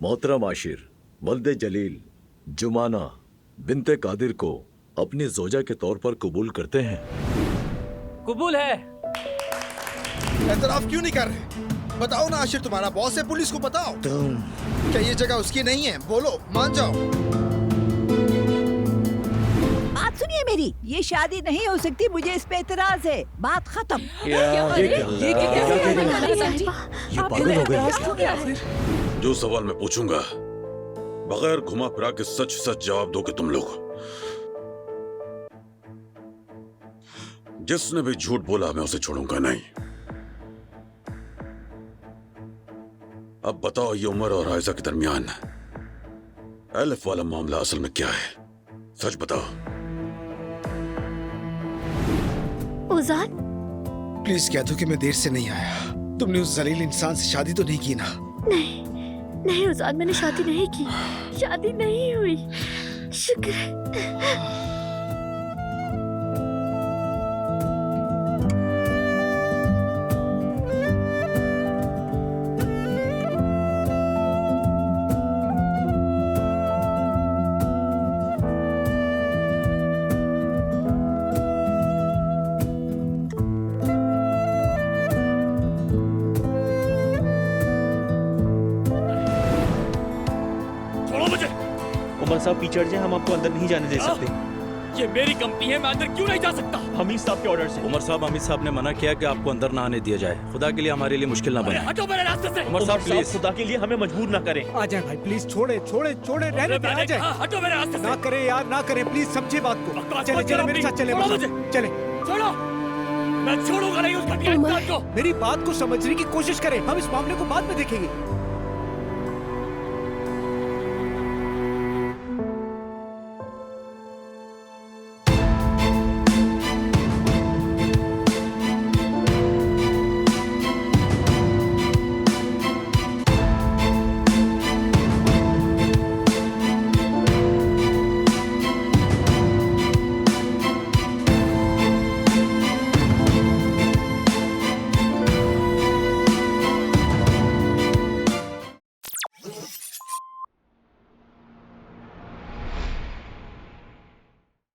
मोहतरम आशिर वल्दे जलील जुमाना बिनते कादिर को अपनी जोजा के तौर पर कबूल करते हैं। कबूल है। एतराफ क्यों नहीं कर रहे? बताओ ना आशिर, तुम्हारा बॉस है, पुलिस को बताओ। क्या ये जगह उसकी नहीं है? बोलो, मान जाओ। बात सुनिए मेरी, ये शादी नहीं हो सकती, मुझे इस पे एतराज है। बात खत्म। पागल हो गई। जो सवाल मैं पूछूंगा बगैर घुमा फिरा के सच सच जवाब दोगे तुम लोग। जिसने भी झूठ बोला मैं उसे छोड़ूंगा नहीं। अब बताओ, ये उमर और आयजा के दरमियान एलिफ वाला मामला असल में क्या है? सच बताओ। उजान, प्लीज कह दो कि मैं देर से नहीं आया। तुमने उस जलील इंसान से शादी तो नहीं की ना? नहीं नहीं उजान, मैंने शादी नहीं की, शादी नहीं हुई। शुक्र है। उमर साहब पीछे हट जाए, हम आपको अंदर नहीं जाने दे सकते। ये मेरी कंपनी है, मैं अंदर क्यों नहीं जा सकता? हमीद साहब के ऑर्डर से। उमर साहब, हमीद साहब ने मना किया कि आपको अंदर ना आने दिया जाए। खुदा के लिए हमारे लिए मुश्किल ना बने। हटो मेरे रास्ते से। उमर साहब प्लीज, खुदा के लिए हमें मजबूर ना करें। आ जाए भाई प्लीज, छोड़े छोड़े छोड़े, रहने दे, आ जाए। हटो मेरे रास्ते से। ना करे यार, ना करे प्लीज, समझे बात को। बकवास चले मत चले करो मेरे साथ, चले छोड़ो मुझे, चले। छोड़ो, मैं छोड़ूंगा नहीं उस घटिया इंसान को। मेरी बात को समझने की कोशिश करें, हम इस मामले को बाद में देखेंगे।